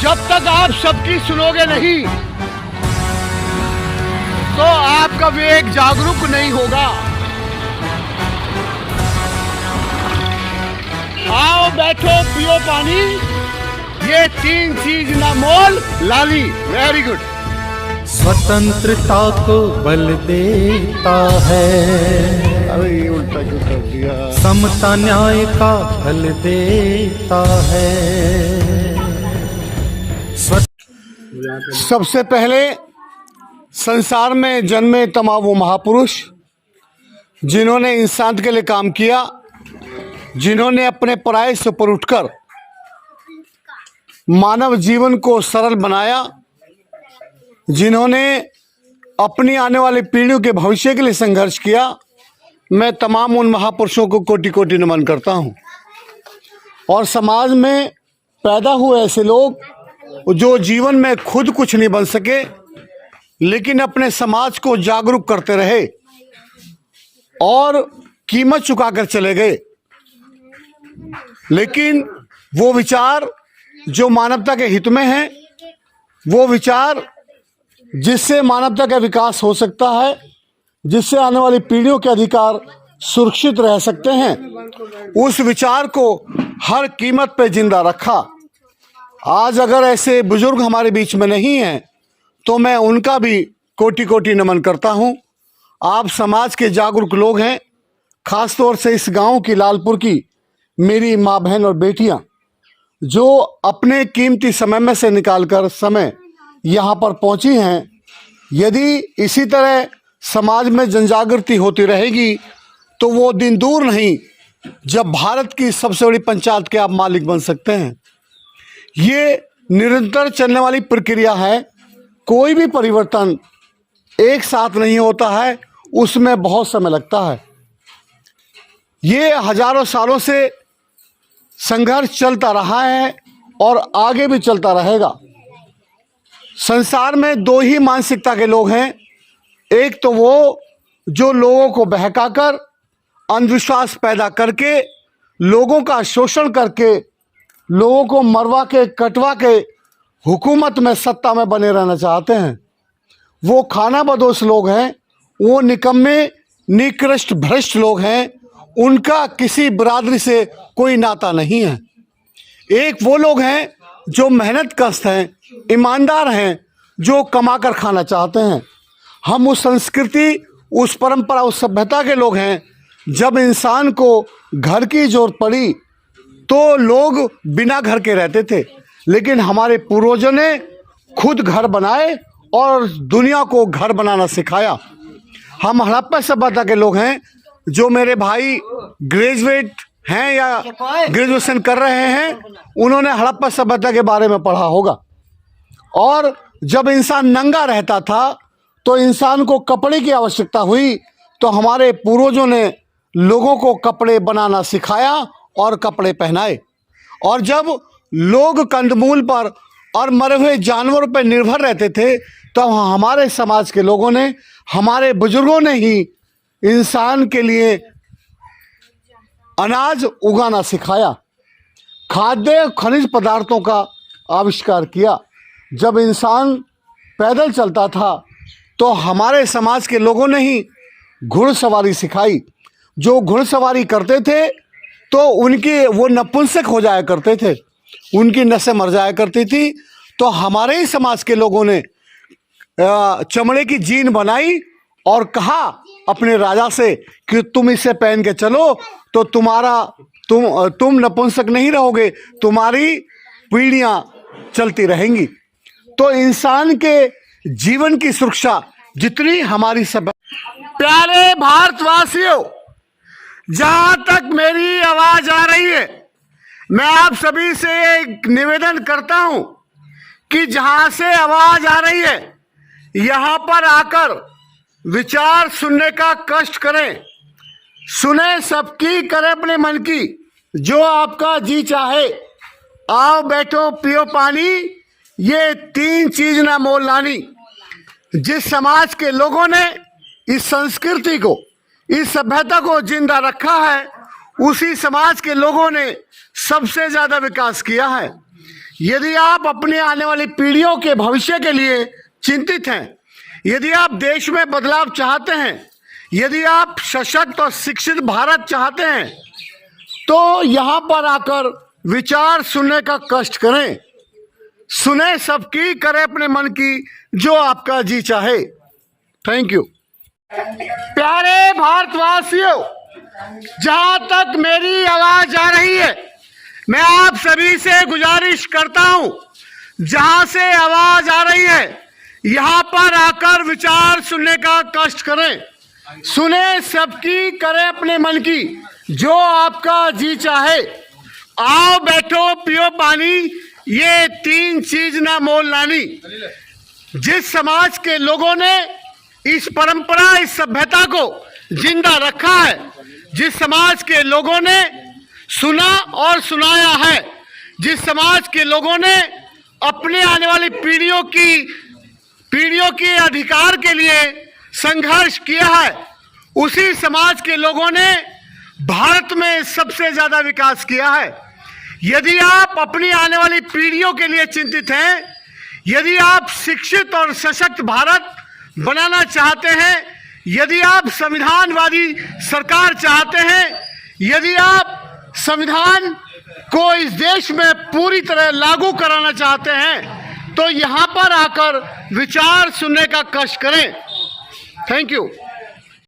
जब तक आप सबकी सुनोगे नहीं तो आपका विवेक जागरूक नहीं होगा। आओ बैठो पियो पानी, ये 3 चीज ना मोल लाली। Very good. स्वतंत्रता को बल देता है, अरे ये उल्टा क्यों कर दिया। समता न्याय का फल देता है। सबसे पहले संसार में जन्मे तमाम वो महापुरुष जिन्होंने इंसान के लिए काम किया, जिन्होंने अपने पराये से ऊपर उठकर मानव जीवन को सरल बनाया, जिन्होंने अपनी आने वाली पीढ़ियों के भविष्य के लिए संघर्ष किया, मैं तमाम उन महापुरुषों को कोटि कोटि नमन करता हूं। और समाज में पैदा हुए ऐसे लोग जो जीवन में खुद कुछ नहीं बन सके लेकिन अपने समाज को जागरूक करते रहे और कीमत चुकाकर चले गए। लेकिन वो विचार जो मानवता के हित में है, वो विचार जिससे मानवता का विकास हो सकता है, जिससे आने वाली पीढ़ियों के अधिकार सुरक्षित रह सकते हैं, उस विचार को हर कीमत पे जिंदा रखा। आज अगर ऐसे बुजुर्ग हमारे बीच में नहीं हैं तो मैं उनका भी कोटि कोटि नमन करता हूं। आप समाज के जागरूक लोग हैं। खास तौर से इस गांव की, लालपुर की मेरी माँ बहन और बेटियां जो अपने कीमती समय में से निकालकर समय यहाँ पर पहुँची हैं। यदि इसी तरह समाज में जनजागृति होती रहेगी तो वो दिन दूर नहीं जब भारत की सबसे बड़ी पंचायत के आप मालिक बन सकते हैं। ये निरंतर चलने वाली प्रक्रिया है। कोई भी परिवर्तन एक साथ नहीं होता है, उसमें बहुत समय लगता है। ये हजारों सालों से संघर्ष चलता रहा है और आगे भी चलता रहेगा। संसार में 2 ही मानसिकता के लोग हैं। एक तो वो जो लोगों को बहकाकर, अंधविश्वास पैदा करके, लोगों का शोषण करके, लोगों को मरवा के कटवा के हुकूमत में, सत्ता में बने रहना चाहते हैं। वो खानाबदोश लोग हैं, वो निकम्मे, निकृष्ट, भ्रष्ट लोग हैं। उनका किसी बिरादरी से कोई नाता नहीं है। एक वो लोग हैं जो मेहनत कश हैं, ईमानदार हैं, जो कमाकर खाना चाहते हैं। हम उस संस्कृति, उस परंपरा, उस सभ्यता के लोग हैं। जब इंसान को घर की जरूरत पड़ी तो लोग बिना घर के रहते थे, लेकिन हमारे पूर्वजों ने खुद घर बनाए और दुनिया को घर बनाना सिखाया। हम हड़प्पा सभ्यता के लोग हैं। जो मेरे भाई ग्रेजुएट हैं या ग्रेजुएशन कर रहे हैं, उन्होंने हड़प्पा सभ्यता के बारे में पढ़ा होगा। और जब इंसान नंगा रहता था तो इंसान को कपड़े की आवश्यकता हुई, तो हमारे पूर्वजों ने लोगों को कपड़े बनाना सिखाया और कपड़े पहनाए। और जब लोग कंदमूल पर और मरे हुए जानवरों पर निर्भर रहते थे तो हमारे समाज के लोगों ने, हमारे बुजुर्गों ने ही इंसान के लिए अनाज उगाना सिखाया, खाद्य खनिज पदार्थों का आविष्कार किया। जब इंसान पैदल चलता था तो हमारे समाज के लोगों ने ही घुड़सवारी सिखाई। जो घुड़सवारी करते थे तो उनके वो नपुंसक हो जाया करते थे, उनकी नसें मर जाया करती थी। तो हमारे ही समाज के लोगों ने चमड़े की जीन बनाई और कहा अपने राजा से कि तुम इसे पहन के चलो तो तुम नपुंसक नहीं रहोगे, तुम्हारी पीढ़ियां चलती रहेंगी। तो इंसान के जीवन की सुरक्षा जितनी हमारी सब। प्यारे भारतवासियों, जहां तक मेरी आवाज आ रही है, मैं आप सभी से एक निवेदन करता हूं कि जहां से आवाज आ रही है यहां पर आकर विचार सुनने का कष्ट करें। सुने सबकी, करें अपने मन की, जो आपका जी चाहे। आओ बैठो पियो पानी, ये 3 चीज ना मोल लानी। जिस समाज के लोगों ने इस संस्कृति को, इस सभ्यता को जिंदा रखा है, उसी समाज के लोगों ने सबसे ज्यादा विकास किया है। यदि आप अपने आने वाली पीढ़ियों के भविष्य के लिए चिंतित हैं, यदि आप देश में बदलाव चाहते हैं, यदि आप सशक्त और शिक्षित भारत चाहते हैं, तो यहां पर आकर विचार सुनने का कष्ट करें। सुने सबकी, करें अपने मन की जो आपका जी चाहे। Thank you. प्यारे भारतवासियों, जहां तक मेरी आवाज आ रही है, मैं आप सभी से गुजारिश करता हूं, जहां से आवाज आ रही है यहां पर आकर विचार सुनने का कष्ट करें। सुने सबकी, करें अपने मन की जो आपका जी चाहे। आओ बैठो पियो पानी, ये 3 चीज ना मोल लानी। जिस समाज के लोगों ने इस परंपरा, इस सभ्यता को जिंदा रखा है, जिस समाज के लोगों ने सुना और सुनाया है, जिस समाज के लोगों ने अपने आने वाली पीढ़ियों के अधिकार के लिए संघर्ष किया है, उसी समाज के लोगों ने भारत में सबसे ज्यादा विकास किया है। यदि आप अपनी आने वाली पीढ़ियों के लिए चिंतित हैं, यदि आप शिक्षित और सशक्त भारत बनाना चाहते हैं, यदि आप संविधानवादी सरकार चाहते हैं, यदि आप संविधान को इस देश में पूरी तरह लागू कराना चाहते हैं, तो यहां पर आकर विचार सुनने का कष्ट करें। Thank you.